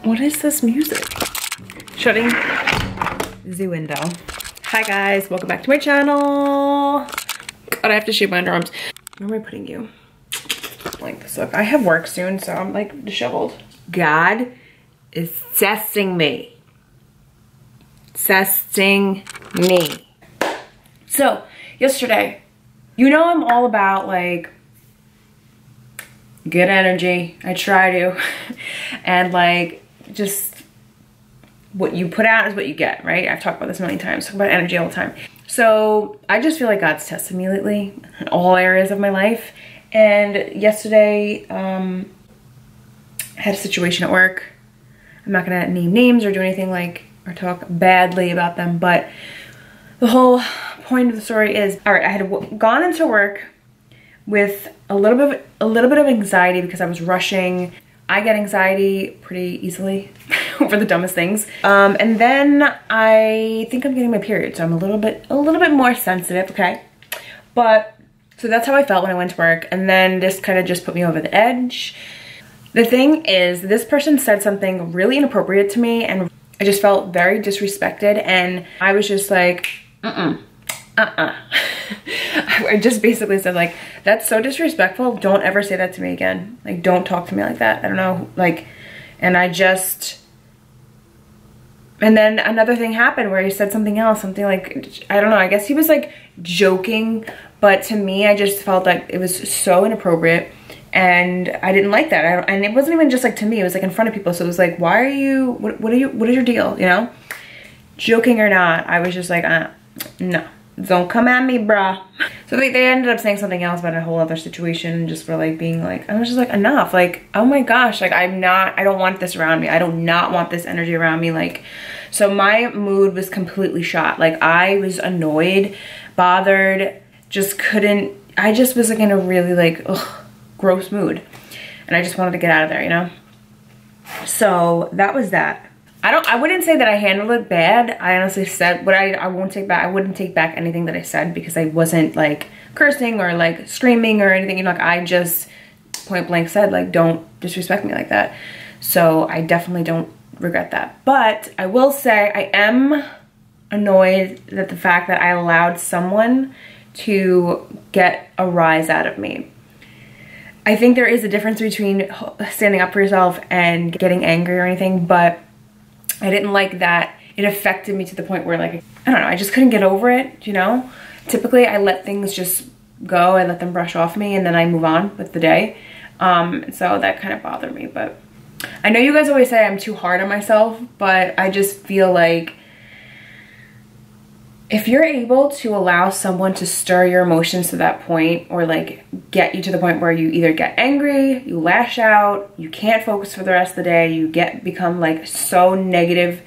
What is this music? Shutting the window. Hi guys, welcome back to my channel. God, I have to shave my underarms. Where am I putting you? Like this up. I have work soon, so I'm like disheveled. God is testing me. Testing me. So, yesterday, you know I'm all about like good energy. I try to. And like just what you put out is what you get, right? I've talked about this a million times. Talk about energy all the time. So I just feel like God's tested me lately in all areas of my life. And yesterday, I had a situation at work. I'm not gonna name names or do anything like, or talk badly about them, but the whole point of the story is, all right, I had gone into work with a little bit of anxiety because I was rushing. I get anxiety pretty easily over the dumbest things. And then I think I'm getting my period, so I'm a little bit more sensitive, okay? But, so that's how I felt when I went to work. And then this kind of just put me over the edge. The thing is, this person said something really inappropriate to me and I just felt very disrespected. And I was just like, I just basically said like, that's so disrespectful. Don't ever say that to me again. Like, don't talk to me like that. I don't know, like, and I just, and then another thing happened where he said something else, something like, I don't know, I guess he was like joking, but to me, I just felt like it was so inappropriate and I didn't like that. And it wasn't even just like to me, it was like in front of people. So it was like, why are you, what is your deal, you know? Joking or not, I was just like, no. Don't come at me, bruh. So they ended up saying something else about a whole other situation, just for like being like, I was just like, enough. Like, oh my gosh, like I don't want this around me. I do not want this energy around me. Like, so my mood was completely shot. Like I was annoyed, bothered, just couldn't, I just was like in a really like, gross mood. And I just wanted to get out of there, you know? So that was that. I wouldn't say that I handled it bad. I honestly said what I wouldn't take back anything that I said because I wasn't like cursing or like screaming or anything. You know, like I just point blank said like, don't disrespect me like that. So I definitely don't regret that. But I will say I am annoyed at the fact that I allowed someone to get a rise out of me. I think there is a difference between standing up for yourself and getting angry or anything, but I didn't like that it affected me to the point where like, I don't know, I just couldn't get over it, you know? Typically I let things just go, I let them brush off me and then I move on with the day. So that kind of bothered me, but I know you guys always say I'm too hard on myself, but I just feel like if you're able to allow someone to stir your emotions to that point or like get you to the point where you either get angry, you lash out, you can't focus for the rest of the day, you become like so negative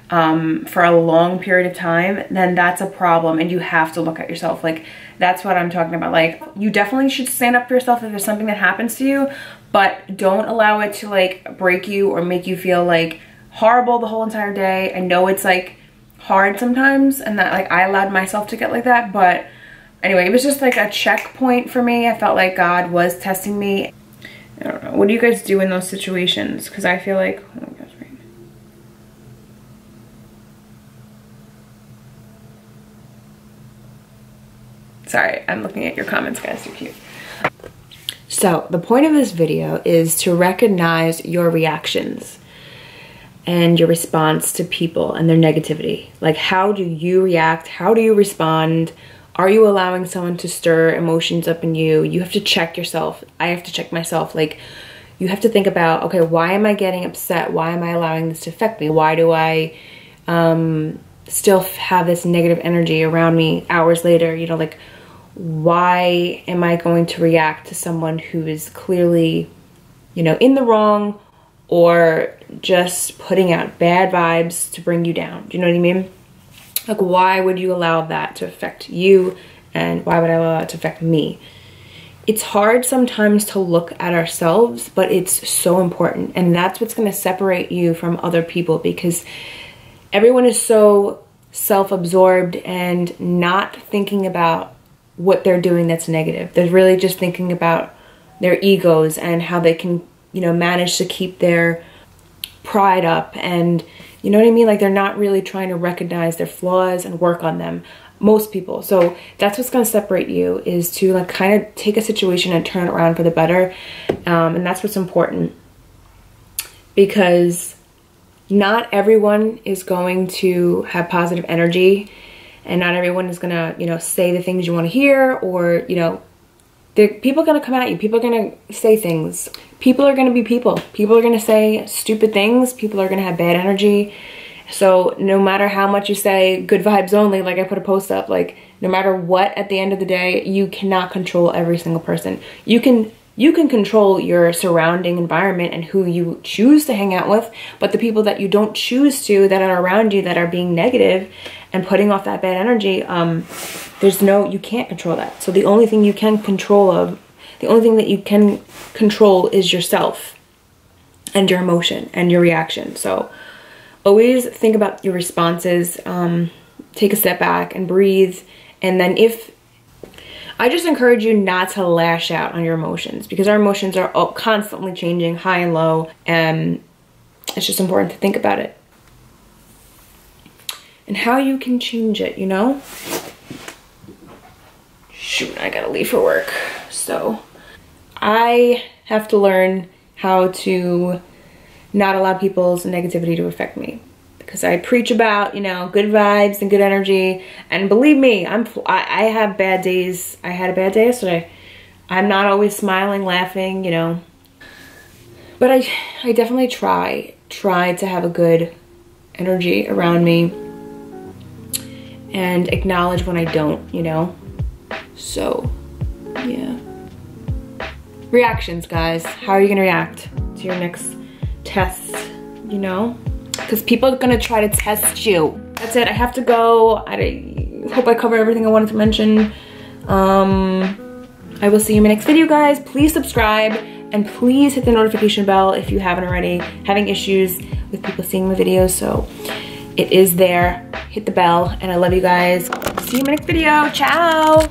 for a long period of time, then that's a problem and you have to look at yourself. Like that's what I'm talking about. Like you definitely should stand up for yourself if there's something that happens to you, but don't allow it to like break you or make you feel like horrible the whole entire day. I know it's like hard sometimes and that like I allowed myself to get like that, but anyway, it was just like a checkpoint for me. I felt like God was testing me. I don't know, what do you guys do in those situations? Because I feel like, oh my gosh, right. Sorry, I'm looking at your comments, guys, you're cute. So the point of this video is to recognize your reactions and your response to people and their negativity. Like, how do you react? How do you respond? Are you allowing someone to stir emotions up in you? You have to check yourself. I have to check myself. Like, you have to think about, okay, why am I getting upset? Why am I allowing this to affect me? Why do I still have this negative energy around me hours later? You know, like, why am I going to react to someone who is clearly, you know, in the wrong or just putting out bad vibes to bring you down? Do you know what I mean? Like, why would you allow that to affect you? And why would I allow that to affect me? It's hard sometimes to look at ourselves, but it's so important. And that's what's going to separate you from other people, because everyone is so self-absorbed and not thinking about what they're doing that's negative. They're really just thinking about their egos and how they can, you know, manage to keep their pride up, and you know what I mean? Like they're not really trying to recognize their flaws and work on them. Most people. So that's what's going to separate you, is to like kind of take a situation and turn it around for the better. And that's what's important, because not everyone is going to have positive energy, and not everyone is going to, you know, say the things you want to hear, or, you know, people are going to come at you. People are going to say things. People are going to be people. People are going to say stupid things. People are going to have bad energy. So no matter how much you say good vibes only, like I put a post up, like no matter what, at the end of the day, you cannot control every single person. You can control your surrounding environment and who you choose to hang out with, but the people that you don't choose to, that are around you, that are being negative and putting off that bad energy, you can't control that. So the only thing you can control is yourself and your emotion and your reaction. So always think about your responses, take a step back and breathe. And then I just encourage you not to lash out on your emotions, because our emotions are constantly changing, high and low, and it's just important to think about it and how you can change it, you know? Shoot, I gotta leave for work. So I have to learn how to not allow people's negativity to affect me, because I preach about, you know, good vibes and good energy, and believe me, I have bad days. I had a bad day yesterday. I'm not always smiling, laughing, you know, but I definitely try to have a good energy around me and acknowledge when I don't, you know. So yeah, reactions, guys. How are you gonna react to your next test, you know? Because people are gonna try to test you. That's it, I have to go. I hope I covered everything I wanted to mention. I will see you in my next video, guys. Please subscribe, and please hit the notification bell if you haven't already. Having issues with people seeing my videos, so it is there. Hit the bell, and I love you guys. See you in my next video. Ciao.